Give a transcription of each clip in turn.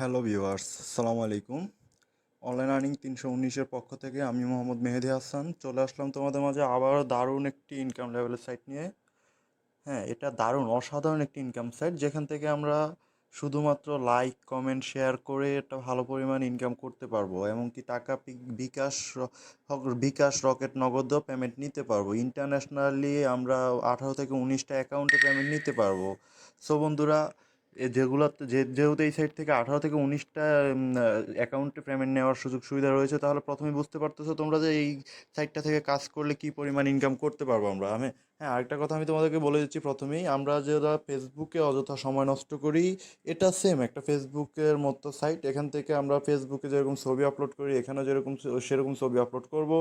Hello viewers, আসসালামু আলাইকুম। Online earning 319-এর পক্ষ থেকে আমি মোহাম্মদ মেহেদি হাসান চলে আসলাম তোমাদের মাঝে আবারও দারুণ একটি ইনকাম লেভেলের সাইট নিয়ে। হ্যাঁ, এটা দারুণ অসাধারণ একটি ইনকাম সাইট যেখান থেকে আমরা শুধুমাত্র লাইক কমেন্ট শেয়ার করে একটা ভালো পরিমাণ ইনকাম করতে পারবো, এমনকি টাকা বিকাশ রকেট নগদও পেমেন্ট নিতে পারবো। ইন্টারন্যাশনালি আমরা 18 থেকে 19টা অ্যাকাউন্টে পেমেন্ট নিতে পারবো। সো বন্ধুরা, যেহেতু এই সাইট থেকে 18 থেকে 19টা অ্যাকাউন্টে পেমেন্ট নেওয়ার সুযোগ সুবিধা রয়েছে, তাহলে প্রথমে বুঝতে পারতেছো তোমরা যে এই সাইটটা থেকে কাজ করলে কি পরিমাণ ইনকাম করতে পারবো আমরা। হ্যাঁ, আরেকটা কথা আমি তোমাদেরকে বলে দিচ্ছি প্রথমেই, আমরা যারা ফেসবুকে অযথা সময় নষ্ট করি, এটা সেম একটা ফেসবুকের মতো সাইট। এখান থেকে আমরা ফেসবুকে যেরকম ছবি আপলোড করি, এখানেও সেরকম ছবি আপলোড করব।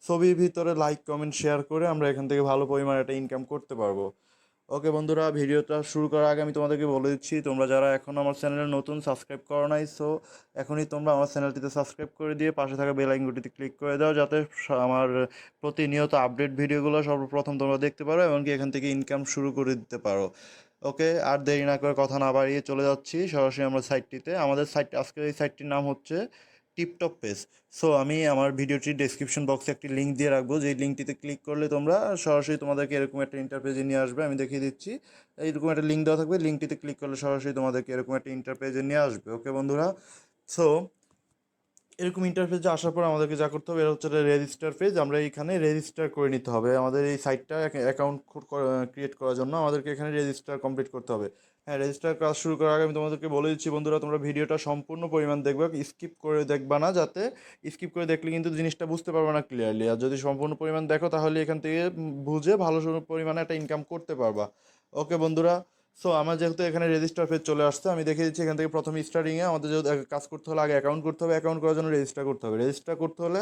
ছবির ভিতরে লাইক কমেন্ট শেয়ার করে আমরা এখান থেকে ভালো পরিমাণে একটা ইনকাম করতে পারবো। ওকে বন্ধুরা, ভিডিওটা শুরু করার আগে আমি তোমাদেরকে বলে দিচ্ছি, তোমরা যারা এখন আমার চ্যানেলে নতুন সাবস্ক্রাইব করো নাই, সো এখনই তোমরা আমার চ্যানেলটিতে সাবস্ক্রাইব করে দিয়ে পাশে থাকা বেল আইকনটিতে ক্লিক করে দাও, যাতে আমার প্রতিনিয়ত আপডেট ভিডিওগুলো সর্বপ্রথম তোমরা দেখতে পারো, এমনকি এখান থেকে ইনকাম শুরু করে দিতে পারো। ওকে, আর দেরি না করে কথা না বাড়িয়ে চলে যাচ্ছি সরাসরি আমরা সাইটটিতে। আমাদের সাইট, আজকের এই সাইটটির নাম হচ্ছে টিপটপ পেজ। সো আমি আমার ভিডিওটির ডেসক্রিপশন বক্সে একটি লিঙ্ক দিয়ে রাখবো, যেই লিঙ্কটিতে ক্লিক করলে তোমরা সরাসরি তোমাদেরকে এরকম একটা ইন্টারপেজে নিয়ে আসবে। আমি দেখিয়ে দিচ্ছি, এইরকম একটা লিঙ্ক দেওয়া থাকবে, লিঙ্কটিতে ক্লিক করলে সরাসরি তোমাদেরকে এরকম একটা ইন্টারপেজে নিয়ে আসবে। ওকে বন্ধুরা, সো এরকম ইন্টারফেসে আসার পর আমাদেরকে যা করতে হবে, এটা হচ্ছে রেজিস্টার পেজ। আমরা এইখানে রেজিস্টার করে নিতে হবে। আমাদের এই সাইটটা অ্যাকাউন্ট ক্রিয়েট করার জন্য আমাদেরকে এখানে রেজিস্টার কমপ্লিট করতে হবে। হ্যাঁ, রেজিস্টার কাজ শুরু করার আগে আমি তোমাদেরকে বলে দিচ্ছি বন্ধুরা, তোমরা ভিডিওটা সম্পূর্ণ পরিমাণ দেখবে, স্কিপ করে দেখবা না, যাতে স্কিপ করে দেখলে কিন্তু জিনিসটা বুঝতে পারবে না ক্লিয়ারলি। আর যদি সম্পূর্ণ পরিমাণ দেখো, তাহলে এখান থেকে বুঝে ভালো পরিমাণে একটা ইনকাম করতে পারবা। ওকে বন্ধুরা, সো আমার যেহেতু এখানে রেজিস্টার পেজ চলে আসছে, আমি দেখিয়ে দিচ্ছি এখান থেকে প্রথমে স্টার্টিংয়ে আমাদের যেহেতু কাজ করতে হলে আগে অ্যাকাউন্ট করতে হবে। অ্যাকাউন্ট করার জন্য রেজিস্টার করতে হবে। রেজিস্টার করতে হলে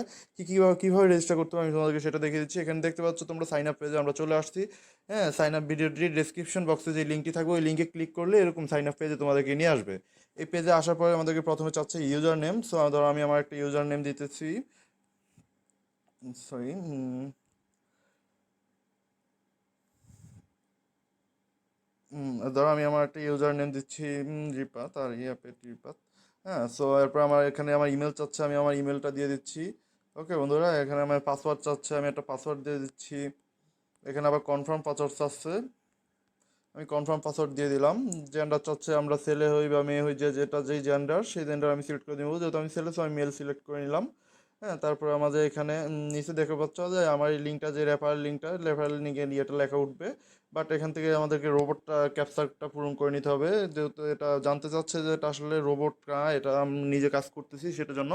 কীভাবে রেজিস্টার করতে হবে আমি তোমাদেরকে সেটা দেখিয়ে দিচ্ছি। এখানে দেখতে পাচ্ছ তোমরা সাইন আপ পেজে আমরা চলে আসছি। হ্যাঁ, সাইন আপ ভিডিওটির ডেসক্রিপশন বক্সে যে লিঙ্কটি থাকবে, ওই লিঙ্কে ক্লিক করলে এরকম সাইন আপ পেজে তোমাদেরকে নিয়ে আসবে। এই পেজে আসার পরে আমাদেরকে প্রথমে চাচ্ছে ইউজার নেম। সো ধরো আমি আমার একটা ইউজার নেম দিতেছি, সরি, ধরো আমি আমার একটা ইউজার নেম দিচ্ছি রিপাত, আর ইয়াপে রিপাত। হ্যাঁ, সো এরপর আমার এখানে আমার ইমেল চাচ্ছে, আমি আমার ইমেলটা দিয়ে দিচ্ছি। ওকে বন্ধুরা, এখানে আমার পাসওয়ার্ড চাচ্ছে, আমি একটা পাসওয়ার্ড দিয়ে দিচ্ছি। এখানে আবার কনফার্ম পাসওয়ার্ড চাচ্ছে, আমি কনফার্ম পাসওয়ার্ড দিয়ে দিলাম। জেন্ডার চাচ্ছে আমরা ছেলে হই বা মেয়ে হই, যেই জেন্ডার, সেই জেন্ডার আমি সিলেক্ট করে দেবো। যেহেতু আমি ছেলে, সো আমি মেল সিলেক্ট করে নিলাম। হ্যাঁ, তারপরে আমাদের এখানে নিচে দেখতে পাচ্ছ যে আমার এই লিঙ্কটা, যে রেফারেল লিঙ্কে ইয়েটা লেখা উঠবে। বাট এখান থেকে আমাদেরকে রোবটটা ক্যাপচারটা পূরণ করে নিতে হবে, যেহেতু এটা জানতে চাচ্ছে যে এটা আসলে রোবট না, এটা আমি নিজে কাজ করতেছি সেটার জন্য।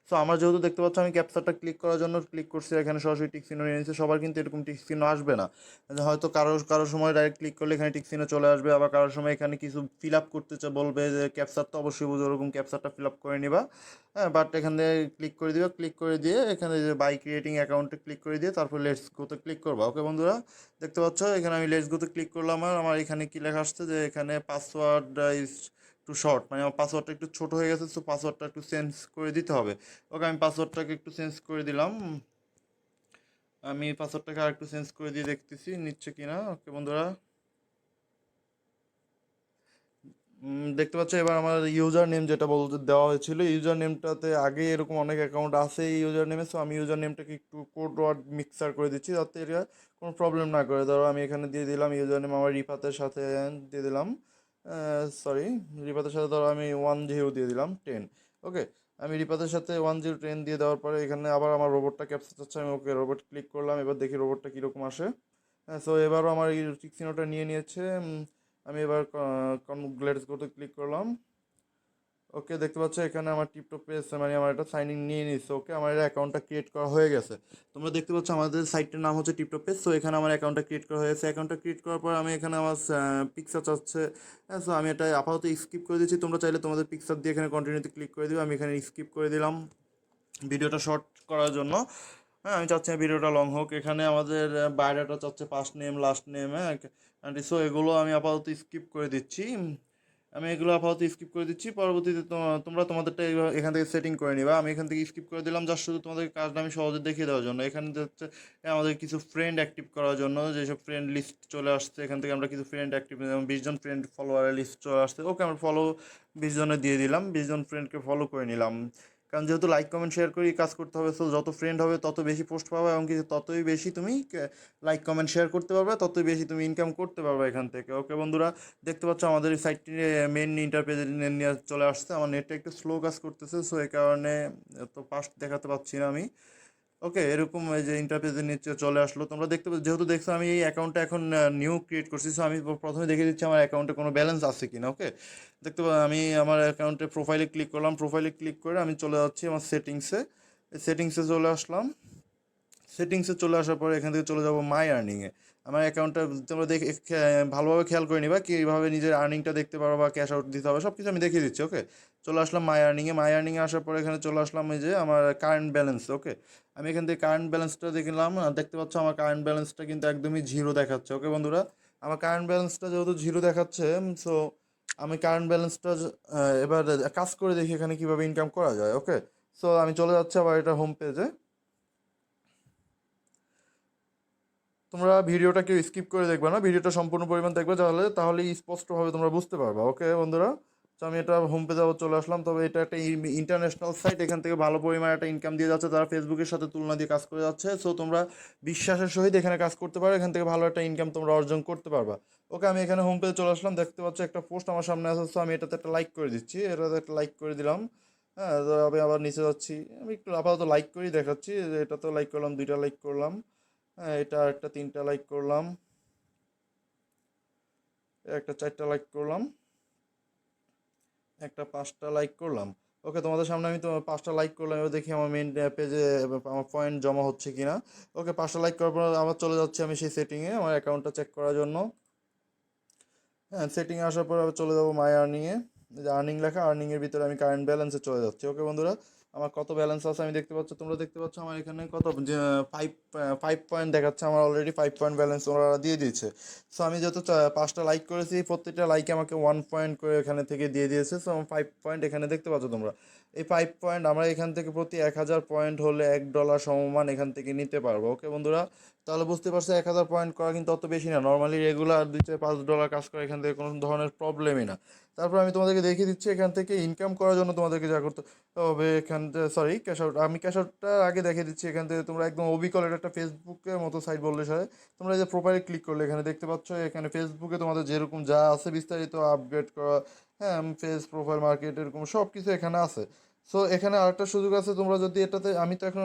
সো আমার যেহেতু দেখতে পাচ্ছ আমি ক্যাপচারটা ক্লিক করার জন্য ক্লিক করছি, এখানে সরাসরি টিক চিহ্ন নিয়ে নিচ্ছে। সবার কিন্তু এরকম টিক চিহ্ন আসবে না, হয়তো কারোর সময় ডাইরেক্ট ক্লিক করলে এখানে টিক চিহ্ন চলে আসবে, আবার কারোর সময় এখানে কিছু ফিল আপ করতে বলবে, যে ক্যাপচার তো অবশ্যই বুঝে ওরকম ক্যাপচারটা ফিল আপ করে নিবা। হ্যাঁ, বাট এখানে ক্লিক করে দিবা, ক্লিক করে দিয়ে এখানে যে বাই ক্রিয়েটিং অ্যাকাউন্টে ক্লিক করে দিয়ে তারপর লেটস গোতে ক্লিক করবা। ওকে বন্ধুরা, দেখতে পাচ্ছ এখানে আমি লেটস গোতে ক্লিক করলাম। আর আমার এখানে কি লেখা আসছে যে এখানে পাসওয়ার্ড ইজ টু শর্ট, মানে আমার পাসওয়ার্ডটা একটু ছোট হয়ে গেছে, সো পাসওয়ার্ডটা একটু চেঞ্জ করে দিতে হবে। ওকে, আমি পাসওয়ার্ডটাকে একটু চেঞ্জ করে দিলাম। আমি পাসওয়ার্ডটাকে আর একটু চেঞ্জ করে দিয়ে দেখতেছি নিচ্ছে কিনা। ওকে বন্ধুরা, দেখতে পাচ্ছ এবার আমার ইউজার নেম যেটা বলতে দেওয়া হয়েছিল, ইউজার নেমটাতে আগে এরকম অনেক অ্যাকাউন্ট আছে এই ইউজার নেমে। সো আমি ইউজার নেমটাকে একটু কোড ওয়ার্ড মিক্সার করে দিচ্ছি, যাতে এটা কোনো প্রবলেম না করে। ধরো আমি এখানে দিয়ে দিলাম ইউজার নেম আমার রিপাতের সাথে দিয়ে দিলাম, সরি, রিপাতের সাথে ধরো আমি 10 দিয়ে দিলাম 10। ওকে, আমি রিপাতের সাথে 1010 দিয়ে দেওয়ার পরে এখানে আবার আমার রোবটটা ক্যাপচার চাচ্ছে, আমি ওকে রোবট ক্লিক করলাম। এবার দেখি রোবটটা কীরকম আসে। হ্যাঁ, সো এবারও আমার এই টিক চিহ্নটা নিয়ে নিয়েছে। আমি এবার লেটস গোতে ক্লিক করলাম। ওকে, দেখতে পাচ্ছ এখানে আমার টিপটপ পেজ, মানে আমার একটা সাইন ইন নিয়ে নিচ্ছে। ওকে, আমার এটা অ্যাকাউন্টটা ক্রিয়েট করা হয়ে গেছে। তোমরা দেখতে পাচ্ছ আমাদের সাইটটার নাম হচ্ছে টিপটপ পেজ। সো এখানে আমার অ্যাকাউন্টটা ক্রিয়েট করা হয়েছে। অ্যাকাউন্টটা ক্রিয়েট করার পর আমি এখানে আমার পিকচার চাচ্ছে। হ্যাঁ, সো আমি এটা আপাতত স্কিপ করে দিচ্ছি। তোমরা চাইলে তোমাদের পিকচার দিয়ে এখানে কন্টিনিউতে ক্লিক করে দিও। আমি এখানে স্কিপ করে দিলাম ভিডিওটা শর্ট করার জন্য। হ্যাঁ, আমি চাচ্ছি না ভিডিওটা লং হোক। এখানে আমাদের বায়োডাটা চাচ্ছে ফার্স্ট নেম লাস্ট নেম, হ্যাঁ, সো এগুলো আমি আপাতত স্কিপ করে দিচ্ছি। আমি এগুলো আপাতত স্কিপ করে দিচ্ছি, পরবর্তীতে তোমরা তোমাদেরটা এখান থেকে সেটিং করে নিবা। আমি এখান থেকে স্কিপ করে দিলাম জাস্ট শুধু তোমাদের কাজটা আমি সহজে দেখিয়ে দেওয়ার জন্য। এখানে হচ্ছে আমাদের কিছু ফ্রেন্ড অ্যাক্টিভ করার জন্য যেসব ফ্রেন্ড লিস্ট চলে আসছে, এখান থেকে আমরা কিছু ফ্রেন্ড অ্যাক্টিভ, যেমন 20 জন ফ্রেন্ড ফলোয়ারের লিস্ট চলে আসছে। ওকে, আমরা ফলো 20 জনে দিয়ে দিলাম, 20 জন ফ্রেন্ডকে ফলো করে নিলাম। কারণ যেহেতু লাইক কমেন্ট শেয়ার করেই কাজ করতে হবে, সো যত ফ্রেন্ড হবে তত বেশি পোস্ট পাবে, এবং কি ততই বেশি তুমি লাইক কমেন্ট শেয়ার করতে পারবে, ততই বেশি তুমি ইনকাম করতে পারবে এখান থেকে। ওকে বন্ধুরা, দেখতে পাচ্ছ আমাদের এই সাইটটি মেন ইন্টারপেজে নিয়ে চলে আসছে। আমার নেটটা একটু স্লো কাজ করতেছে, সো এই কারণে তো পাস্ট দেখাতে পাচ্ছি না আমি। ওকে, এরকম এই যে ইন্টারপেজের নিচে চলে আসলো, তোমরা দেখতে পাচ্ছ। যেহেতু দেখছো আমি এই অ্যাকাউন্টটা এখন নিউ ক্রিয়েট করছি, সো আমি প্রথমে দেখে দিচ্ছি আমার অ্যাকাউন্টে কোনো ব্যালেন্স আছে কিনা। ওকে, দেখতে পাচ্ছ আমি আমার অ্যাকাউন্টে প্রোফাইলে ক্লিক করলাম, প্রোফাইলে ক্লিক করে আমি চলে যাচ্ছি আমার সেটিংসে। সেটিংসে চলে আসলাম। সেটিংসে চলে আসার পরে এখান থেকে চলে যাব মাই আর্নিংয়ে। আমার অ্যাকাউন্টটা তোমরা দেখে ভালোভাবে খেয়াল করে নিবা, কীভাবে নিজের আর্নিংটা দেখতে পারো বা ক্যাশ আউট দিতে হবে, সব কিছু আমি দেখিয়ে দিচ্ছি। ওকে, চলে আসলাম মাই আর্নিংয়ে। মাই আর্নিংয়ে আসার পরে এখানে চলে আসলাম এই যে আমার কারেন্ট ব্যালেন্স। ওকে, আমি এখান থেকে কারেন্ট ব্যালেন্সটা দেখলাম, দেখতে পাচ্ছ আমার কারেন্ট ব্যালেন্সটা কিন্তু একদমই জিরো দেখাচ্ছে। ওকে বন্ধুরা, আমার কারেন্ট ব্যালেন্সটা যেহেতু জিরো দেখাচ্ছে, সো আমি কারেন্ট ব্যালেন্সটা এবার কাজ করে দেখি এখানে কীভাবে ইনকাম করা যায়। ওকে, সো আমি চলে যাচ্ছি আবার এটা হোম পেজে। তোমরা ভিডিওটা কেউ স্কিপ করে দেখবে না, ভিডিওটা সম্পূর্ণ পরিমাণ দেখবে, তাহলেই স্পষ্টভাবে তোমরা বুঝতে পারবে। ওকে বন্ধুরা, তো আমি এটা হোম পেজে আবার চলে আসলাম। তবে এটা একটা ইন্টারন্যাশনাল সাইট, এখান থেকে ভালো পরিমাণে একটা ইনকাম দিয়ে যাচ্ছে, তারা ফেসবুকের সাথে তুলনা দিয়ে কাজ করে যাচ্ছে। সো তোমরা বিশ্বাসের সহিত এখানে কাজ করতে পারো, এখান থেকে ভালো একটা ইনকাম তোমরা অর্জন করতে পারবা। ওকে, আমি এখানে হোম পেজে চলে আসলাম, দেখতে পাচ্ছ একটা পোস্ট আমার সামনে আছে, সো আমি এটাতে একটা লাইক করে দিচ্ছি, এটাতে একটা লাইক করে দিলাম। হ্যাঁ, তো আমি আবার নিচে যাচ্ছি, আমি একটু আপাতত লাইক করেই দেখাচ্ছি। এটাতেও লাইক করলাম, 2টা লাইক করলাম। হ্যাঁ, এটা একটা 3টা লাইক করলাম, একটা 4টা লাইক করলাম, একটা 5টা লাইক করলাম। ওকে, তোমাদের সামনে আমি তো 5টা লাইক করলাম, এবার দেখি আমার মেন পেজে আমার পয়েন্ট জমা হচ্ছে কিনা। ওকে, 5টা লাইক করার পর আবার চলে যাচ্ছি আমি সেই সেটিংয়ে আমার অ্যাকাউন্টটা চেক করার জন্য। হ্যাঁ, সেটিংয়ে আসার পর আবার চলে যাবো মাই আর্নিংয়ে। যে আর্নিং লেখা, আর্নিংয়ের ভিতরে আমি কারেন্ট ব্যালেন্সে চলে যাচ্ছি। ওকে বন্ধুরা, আমার কত ব্যালেন্স আছে আমি দেখতে পাচ্ছ, তোমরা দেখতে পাচ্ছ আমার এখানে কত, যে 5 পয়েন্ট দেখাচ্ছে। আমার অলরেডি 5 পয়েন্ট ব্যালেন্স ওরা দিয়ে দিয়েছে। সো আমি যেহেতু 5টা লাইক করেছি, প্রত্যেকটা লাইকে আমাকে 1 পয়েন্ট করে এখানে থেকে দিয়ে দিয়েছে। সো আমার 5 পয়েন্ট এখানে দেখতে পাচ্ছ তোমরা। এই 5 পয়েন্ট আমরা এখান থেকে প্রতি 1000 পয়েন্ট হলে $1 সমমান এখান থেকে নিতে পারবো। ওকে বন্ধুরা, তাহলে বুঝতে পারছো 1000 পয়েন্ট করা কিন্তু অত বেশি না, নর্মালি রেগুলার $2-5 কাজ করা এখান থেকে কোনো ধরনের প্রবলেমই না। তারপর আমি তোমাদেরকে দেখিয়ে দিচ্ছি এখান থেকে ইনকাম করার জন্য তোমাদেরকে যা করতে হবে। এখান থেকে সরি, ক্যাশ আউট, আমি ক্যাশ আউটটা আগে দেখিয়ে দিচ্ছি। এখান থেকে তোমরা একদম অবিকল, এটা একটা ফেসবুকের মতো সাইট বললে সরে। তোমরা এই যে প্রোফাইলে ক্লিক করলে এখানে দেখতে পাচ্ছ, এখানে ফেসবুকে তোমাদের যেরকম যা আছে বিস্তারিত আপগ্রেড করা, হ্যাঁ, ফেস প্রোফাইল মার্কেট এরকম সব কিছু এখানে আছে। সো এখানে আরেকটা সুযোগ আছে, তোমরা যদি এটাতে, আমি তো এখন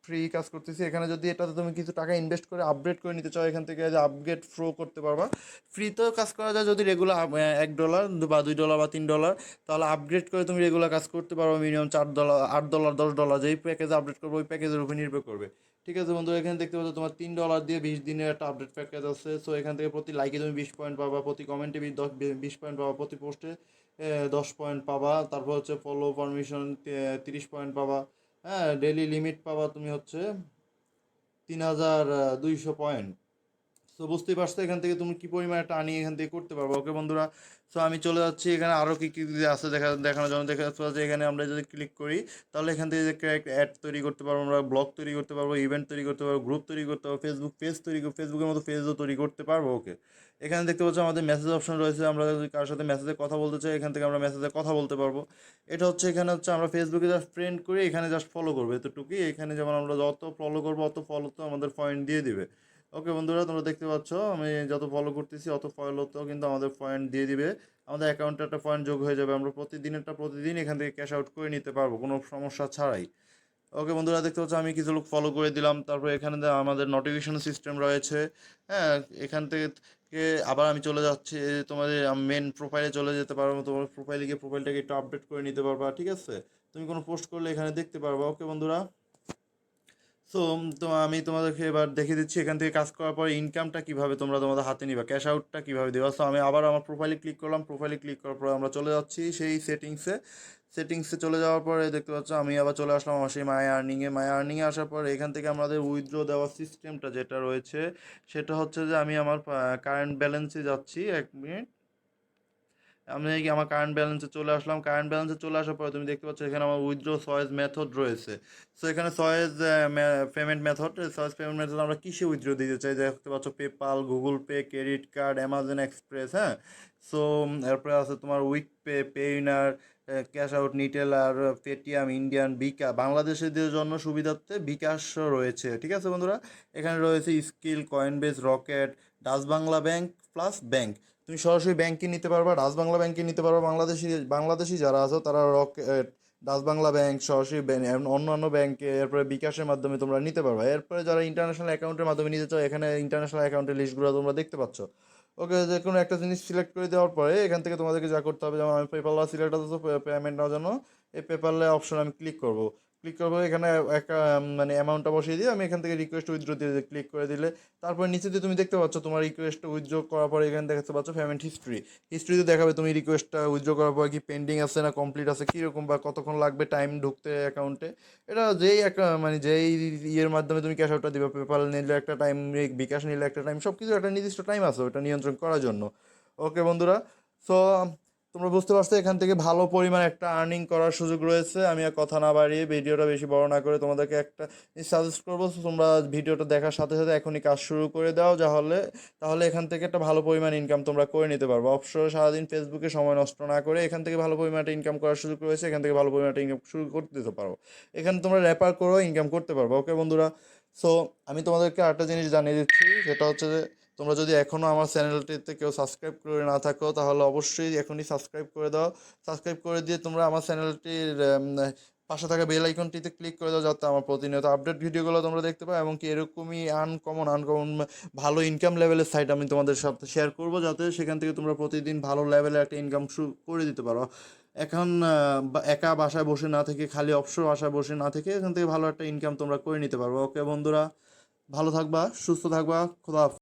ফ্রি কাজ করতেছি, এখানে যদি এটাতে তুমি কিছু টাকা ইনভেস্ট করে আপগ্রেড করে নিতে চাও, এখান থেকে যে আপগ্রেড প্রো করতে পারবা। ফ্রিতেও কাজ করা যায় যদি রেগুলার $1 বা $2 বা $3, তাহলে আপগ্রেড করে তুমি রেগুলার কাজ করতে পারো মিনিমাম $4, $8, $10, যেই প্যাকেজে আপডেট করবে ওই প্যাকেজের উপর নির্ভর করবে। ঠিক আছে বন্ধু, এখানে দেখতে পাচ্ছ তোমার $3 দিয়ে 20 দিনের একটা আপডেট প্যাকেজ আছে। সো এখান থেকে প্রতি লাইকে তুমি 20 পয়েন্ট পাবা, প্রতি কমেন্টে 20 পয়েন্ট পাবা, প্রতি পোস্টে 10 পয়েন্ট পাবা। তারপর হচ্ছে ফলো পারমিশন 30 পয়েন্ট পাবা। হ্যাঁ, ডেলি লিমিট পাবা তুমি হচ্ছে 3200 পয়েন্ট। তো বুঝতেই পারছো এখান থেকে তুমি কি পরিমাণ একটা আর্নিং এখান থেকে করতে পারবো। ওকে বন্ধুরা, সো আমি চলে যাচ্ছি এখানে আরও কী কী আছে দেখানোর জন্য। দেখা যাচ্ছে যে এখানে আমরা যদি ক্লিক করি, তাহলে এখান থেকে যে অ্যাড তৈরি করতে পারবো, আমরা ব্লগ তৈরি করতে পারবো, ইভেন্ট তৈরি করতে পারবো, গ্রুপ তৈরি করতে পারবো, ফেসবুক পেজ তৈরি, ফেসবুকের মতো পেজও তৈরি করতে পারবো। ওকে, এখানে দেখতে পাচ্ছ আমাদের মেসেজ অপশন রয়েছে, আমরা যদি কারোর সাথে মেসেজে কথা বলতে চাই এখান থেকে আমরা মেসেজে কথা বলতে পারবো। এটা হচ্ছে এখানে হচ্ছে আমরা ফেসবুকে জাস্ট ফ্রেন্ড করি, এখানে জাস্ট ফলো করবো, এতটুকুই। এখানে যেমন আমরা যত ফলো করবো অত ফলো তো আমাদের পয়েন্ট দিয়ে দিবে। ওকে বন্ধুরা, তোমরা দেখতে পাচ্ছ আমি যত ফলো করতেছি অত ফলোতেও কিন্তু আমাদের পয়েন্ট দিয়ে দিবে, আমাদের অ্যাকাউন্টে একটা পয়েন্ট যোগ হয়ে যাবে, আমরা প্রতিদিন এখান থেকে ক্যাশ আউট করে নিতে পারবো কোনো সমস্যা ছাড়াই। ওকে বন্ধুরা, দেখতে পাচ্ছ আমি কিছু লোক ফলো করে দিলাম। তারপর এখানে আমাদের নোটিফিকেশন সিস্টেম রয়েছে। হ্যাঁ, এখান থেকে আবার আমি চলে যাচ্ছি, তোমাদের মেন প্রোফাইলে চলে যেতে পারবো, তোমার প্রোফাইলে গিয়ে প্রোফাইলটাকে একটু আপডেট করে নিতে পারবা। ঠিক আছে, তুমি কোনো পোস্ট করলে এখানে দেখতে পারবা। ওকে বন্ধুরা, সো তো আমি তোমাদেরকে এবার দেখিয়ে দিচ্ছি এখান থেকে কাজ করার পর ইনকামটা কীভাবে তোমরা তোমাদের হাতে নিবা, ক্যাশ আউটটা কীভাবে দেওয়া। সো আমি আবার আমার প্রোফাইলে ক্লিক করলাম, প্রোফাইলে ক্লিক করার পর আমরা চলে যাচ্ছি সেই সেটিংসে চলে যাওয়ার পরে দেখতে পাচ্ছ আমি আবার চলে আসলাম আমার সেই মাই আর্নিংয়ে আসার পর এখান থেকে আমাদের উইথড্র দেওয়ার সিস্টেমটা যেটা রয়েছে, সেটা হচ্ছে যে আমি আমার কারেন্ট ব্যালেন্সে যাচ্ছি। 1 মিনিট, আমি কি আমার কারেন্ট ব্যালেন্সে চলে আসলাম। কারেন্ট ব্যালেন্সে চলে আসার পরে তুমি দেখতে পাচ্ছ এখানে আমার উইথড্র চয়েস মেথড রয়েছে। সো এখানে choice payment method, choice payment method আমরা কিসে উইথড্র দিতে চাই, দেখতে পাচ্ছ PayPal, Google pay, credit card, Amazon express, হ্যাঁ। সো এরপরে আছে তোমার উইক পে, পেইনার, ক্যাশ আউট, নিটেল আর পেটিএম, ইন্ডিয়ান, বিকাশ, বাংলাদেশিদের জন্য সুবিধার্থে বিকাশ রয়েছে। ঠিক আছে বন্ধুরা, এখানে রয়েছে skill, Coinbase, rocket, Dutch Bangla bank plus bank. তুমি সরাসরি ব্যাংকে নিতে পারবা, ডাচ বাংলা ব্যাংকে নিতে পারবা। বাংলাদেশি যারা আছো তারা রকেট, ডাচ বাংলা ব্যাংক, সরাসরি অন্যান্য ব্যাংকে, এরপরে বিকাশের মাধ্যমে তোমরা নিতে পারবা। এরপরে যারা ইন্টারন্যাশনাল অ্যাকাউন্টের মাধ্যমে নিতে চাও, এখানে ইন্টারন্যাশনাল অ্যাকাউন্টের লিস্টগুলো তোমরা দেখতে পাচ্ছ। ওকে, যে কোনো একটা জিনিস সিলেক্ট করে দেওয়ার পরে এখান থেকে তোমাদেরকে যা করতে হবে, যেমন আমি পেপাল সিলেক্ট আছে পেমেন্ট নেওয়ার জন্য, এই পেপালে অপশন আমি ক্লিক করবো এখানে একটা মানে অ্যামাউন্টটা বসিয়ে দিয়ে আমি এখান থেকে রিকোয়েস্ট উইথড্র দিয়ে ক্লিক করে দিলে তারপর নিচে দিয়ে তুমি দেখতে পাচ্ছ তোমার রিকোয়েস্ট উইথড্র করার পরে এখানে দেখতে পাচ্ছ পেমেন্ট হিস্ট্রিতে দেখাবে তুমি রিকোয়েস্টটা উইথড্র করার পর কি পেন্ডিং আছে না কমপ্লিট আছে, কীরকম বা কতক্ষণ লাগবে টাইম ঢুকতে অ্যাকাউন্টে। এটা যেই একটা মানে যেই ইয়ের মাধ্যমে তুমি ক্যাশ আউটটা দিবে, পেপাল নিলে একটা টাইম, বিকাশ নিলে একটা টাইম, সব কিছু একটা নির্দিষ্ট টাইম আছে ওটা নিয়ন্ত্রণ করার জন্য। ওকে বন্ধুরা, সো তোমরা বুঝতে পারছো এখান থেকে ভালো পরিমাণ একটা আর্নিং করার সুযোগ রয়েছে। আমি আর কথা না বাড়িয়ে ভিডিওটা বেশি বড় না করে তোমাদেরকে একটা সাজেস্ট করবো, তোমরা ভিডিওটা দেখার সাথে সাথে এখনই কাজ শুরু করে দাও, তাহলে এখান থেকে একটা ভালো পরিমাণ ইনকাম তোমরা করে নিতে পারবো। অবসর সারাদিন ফেসবুকে সময় নষ্ট না করে এখান থেকে ভালো পরিমাণ একটা ইনকাম করার সুযোগ রয়েছে, এখান থেকে ভালো পরিমাণ একটা ইনকাম শুরু করতে দিতে পারো। এখানে তোমরা র্যাপার করো, ইনকাম করতে পারবো। ওকে বন্ধুরা, সো আমি তোমাদেরকে আরেকটা জিনিস জানিয়ে দিচ্ছি, সেটা হচ্ছে যে তোমরা যদি এখনও আমার চ্যানেলটিতে কেউ সাবস্ক্রাইব করে না থাকো তাহলে অবশ্যই এখনই সাবস্ক্রাইব করে দাও। সাবস্ক্রাইব করে দিয়ে তোমরা আমার চ্যানেলটির পাশে থাকা বেল আইকনটিতে ক্লিক করে দাও, যাতে আমার প্রতিনিয়ত আপডেট ভিডিওগুলো তোমরা দেখতে পাও, এবং কি এরকমই আনকমন ভালো ইনকাম লেভেলের সাইট আমি তোমাদের সাথে শেয়ার করবো, যাতে সেখান থেকে তোমরা প্রতিদিন ভালো লেভেলের একটা ইনকাম শুরু করে দিতে পারো। এখন একা বাসায় বসে না থেকে, খালি অবসর বাসায় বসে না থেকে এখান থেকে ভালো একটা ইনকাম তোমরা করে নিতে পারবো। ওকে বন্ধুরা, ভালো থাকবা, সুস্থ থাকবা, খোদা হাফেজ।